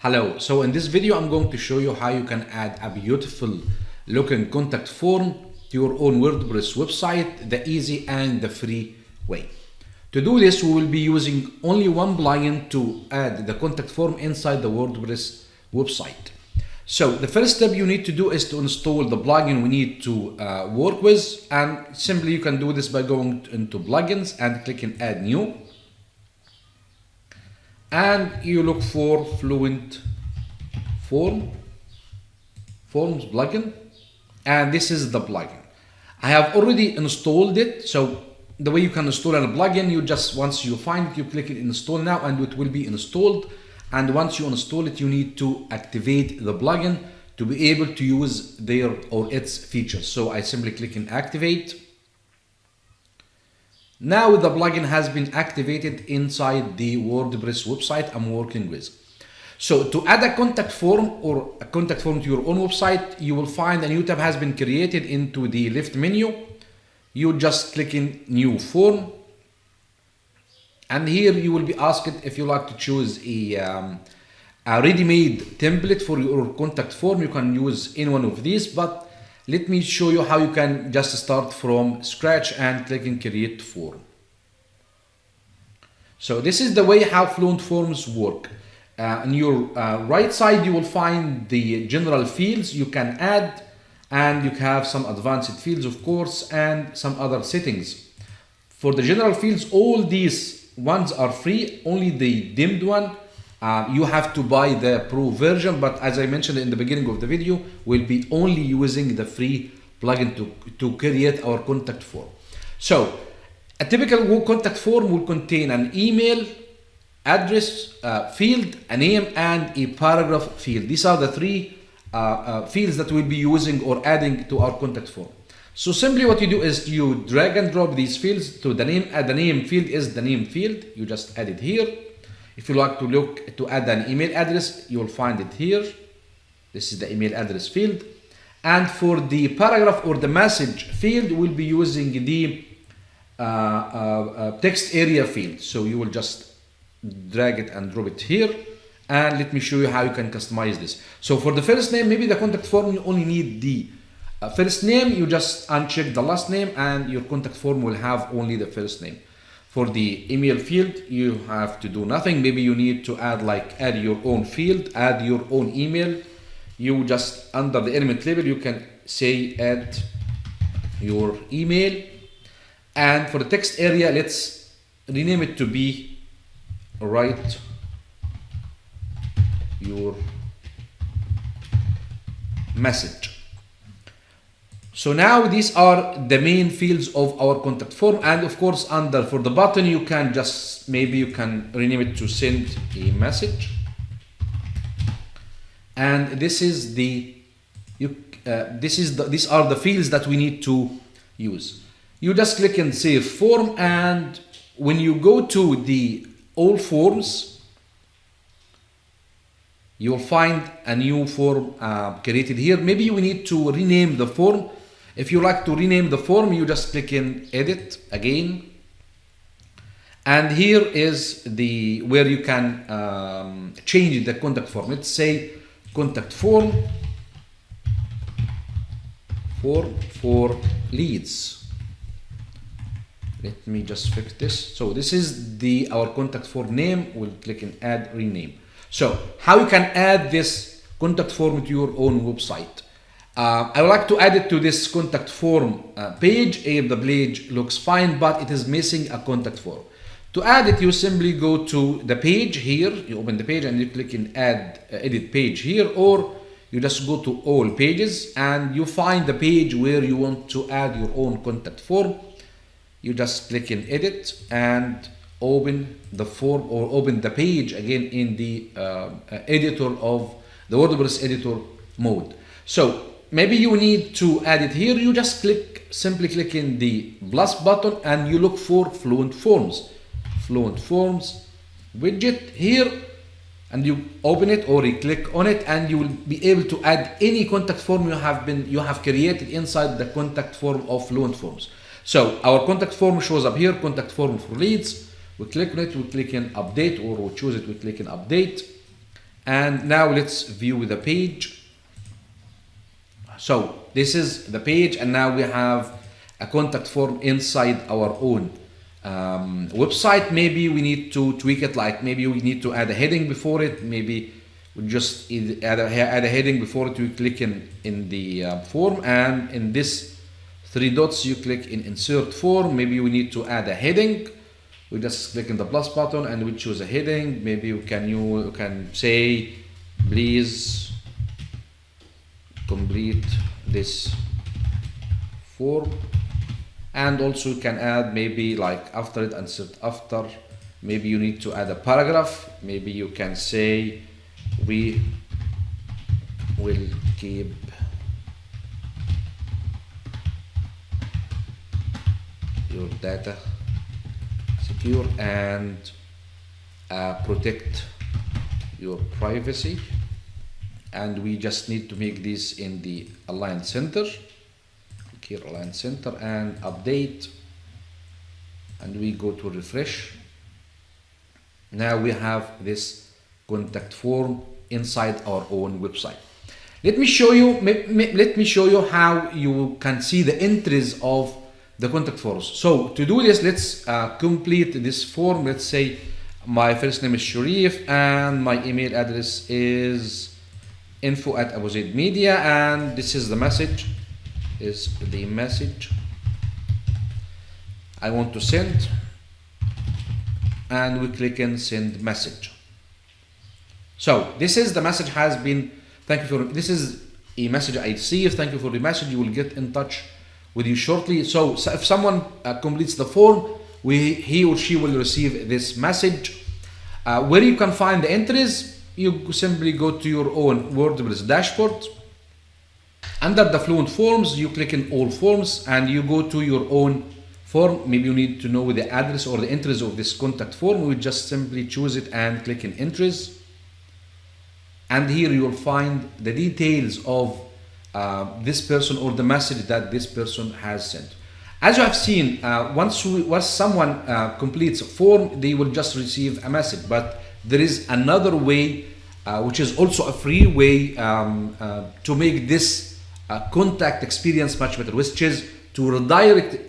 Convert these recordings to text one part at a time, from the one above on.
Hello, so in this video I'm going to show you how you can add a beautiful looking contact form to your own WordPress website the easy and the free way. To do this, we will be using only one plugin to add the contact form inside the WordPress website. So the first step you need to do is to install the plugin we need to work with, and simply you can do this by going into plugins and clicking add new. And you look for Fluent Forms Plugin, and this is the plugin. I have already installed it, so the way you can install a plugin, you just, once you find it, you click it install now and it will be installed. And once you install it, you need to activate the plugin to be able to use their or its features. So I simply click in activate. Now the plugin has been activated inside the WordPress website I'm working with. So to add a contact form or a contact form to your own website, you will find a new tab has been created into the left menu. You just click in new form. And here you will be asked if you like to choose a ready-made template for your contact form. You can use any one of these, but let me show you how you can just start from scratch and click in create form. So this is the way how Fluent Forms work. On your right side, you will find the general fields you can add, and you have some advanced fields, of course, and some other settings. For the general fields, all these ones are free. Only the dimmed one, you have to buy the pro version, but as I mentioned in the beginning of the video, we'll be only using the free plugin to create our contact form. So a typical contact form will contain an email address field, a name, and a paragraph field. These are the three fields that we'll be using or adding to our contact form. So simply what you do is you drag and drop these fields to the name. The name field is the name field. You just add it here. If you like to add an email address, you will find it here. This is the email address field. And for the paragraph or the message field, we'll be using the text area field. So you will just drag it and drop it here. And let me show you how you can customize this. So for the first name, maybe the contact form, you only need the first name. You just uncheck the last name and your contact form will have only the first name. For the email field, you have to do nothing. Maybe you need to add your own field, add your own email. You just, under the element label, you can say add your email. And for the text area, let's rename it to be write your message. So now these are the main fields of our contact form, and of course for the button you can just you can rename it to send a message. And this is these are the fields that we need to use. You just click and save form, and when you go to the all forms, you will find a new form created here. Maybe you need to rename the form. If you like to rename the form, you just click in edit again. And here is where you can change the contact form. Let's say contact form for leads. Let me just fix this. So this is our contact form name. We'll click in add rename. So how you can add this contact form to your own website. I would like to add it to this contact form page. The page looks fine, but it is missing a contact form. To add it, you simply go to the page here. You open the page and you click in add edit page here, or you just go to all pages and you find the page where you want to add your own contact form. You just click in edit and open the form or open the page again in the editor of the WordPress editor mode. So maybe you need to add it here. You just simply click in the plus button and you look for Fluent Forms widget here, and you open it or you click on it, and you will be able to add any contact form you have created inside the contact form of Fluent Forms. So our contact form shows up here, contact form for leads. We click on it, we click in update, or we choose it, we click in update. And now let's view the page. So this is the page, and now we have a contact form inside our own website. Maybe we need to tweak it, like maybe we need to add a heading before it. Maybe we just add a heading before it. We click in the form, and in this three dots you click in insert form. Maybe we need to add a heading. We just click on the plus button and we choose a heading. Maybe you can say, please complete this form. And also you can add, maybe like after it, insert after. Maybe you need to add a paragraph. Maybe you can say, we will keep your data secure and protect your privacy. And we just need to make this in the align center. Here align center and update, and we go to refresh. Now we have this contact form inside our own website. Let me show you how you can see the entries of the contact forms. So to do this, let's complete this form. Let's say my first name is Sharif and my email address is info@abuzaidmedia, and this is the message. I want to send, and we click in send message. So this is the message has been, this is a message I received, thank you for the message, you will get in touch with you shortly. So if someone completes the form, he or she will receive this message. Where you can find the entries, you simply go to your own WordPress dashboard. Under the Fluent Forms, you click in all forms and you go to your own form. Maybe you need to know the address or the entries of this contact form. We just simply choose it and click in entries. And here you will find the details of this person or the message that this person has sent. As you have seen, once someone completes a form, they will just receive a message. But there is another way, which is also a free way to make this contact experience much better, which is to redirect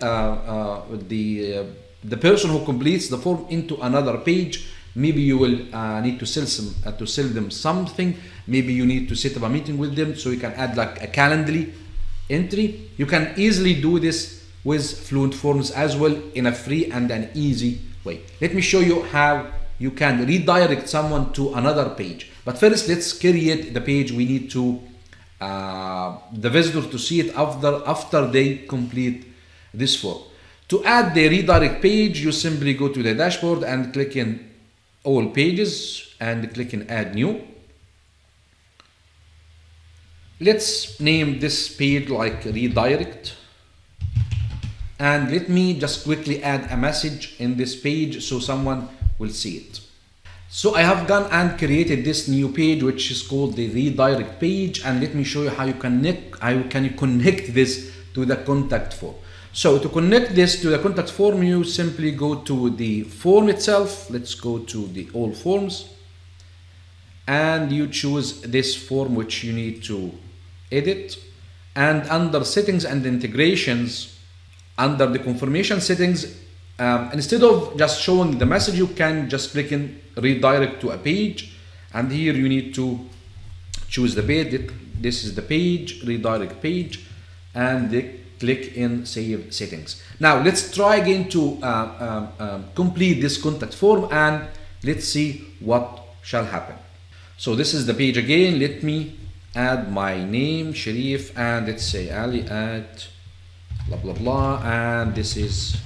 the person who completes the form into another page. Maybe you will need to sell them something. Maybe you need to set up a meeting with them, so you can add like a Calendly entry. You can easily do this with Fluent Forms as well in a free and an easy way. Let me show you how you can redirect someone to another page. But first, let's create the page. We need to the visitor to see it after they complete this form. To add the redirect page, you simply go to the dashboard and click in all pages and click in add new. Let's name this page like redirect, and let me just quickly add a message in this page so someone will see it. So I have gone and created this new page, which is called the redirect page, and let me show you how you connect this to the contact form. So to connect this to the contact form, you simply go to the form itself. Let's go to the all forms, and you choose this form which you need to edit, and under settings and integrations, under the confirmation settings, instead of just showing the message, you can just click in redirect to a page, and here you need to choose the page. This is the page, redirect page, and click in save settings. Now let's try again to complete this contact form, and let's see what shall happen. So this is the page again. Let me add my name, Sharif, and let's say Ali at blah blah blah, and this is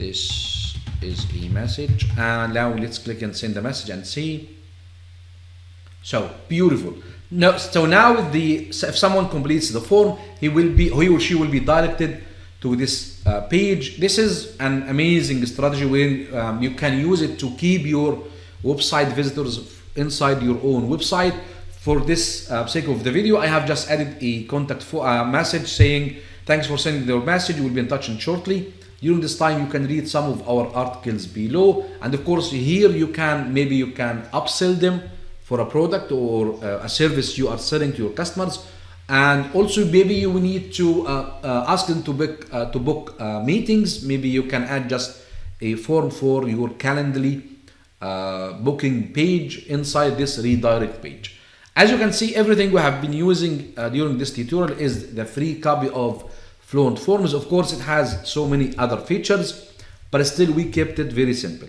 a message, and now let's click and send the message and see. So beautiful. So now if someone completes the form, he or she will be directed to this page. This is an amazing strategy where you can use it to keep your website visitors inside your own website. For this sake of the video, I have just added a contact message saying thanks for sending your message, we will be in touch shortly. During this time, you can read some of our articles below. And of course, here you can, maybe you can upsell them for a product or a service you are selling to your customers. And also maybe you need to ask them to book meetings. Maybe you can add just a form for your Calendly booking page inside this redirect page. As you can see, everything we have been using during this tutorial is the free copy of Fluent Forms. Of course, it has so many other features, but still we kept it very simple.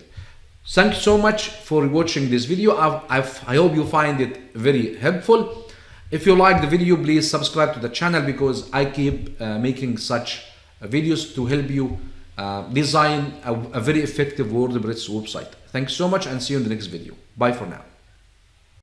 Thank you so much for watching this video. I hope you find it very helpful. If you like the video, please subscribe to the channel, because I keep making such videos to help you design a very effective WordPress website. Thanks so much, and see you in the next video. Bye for now.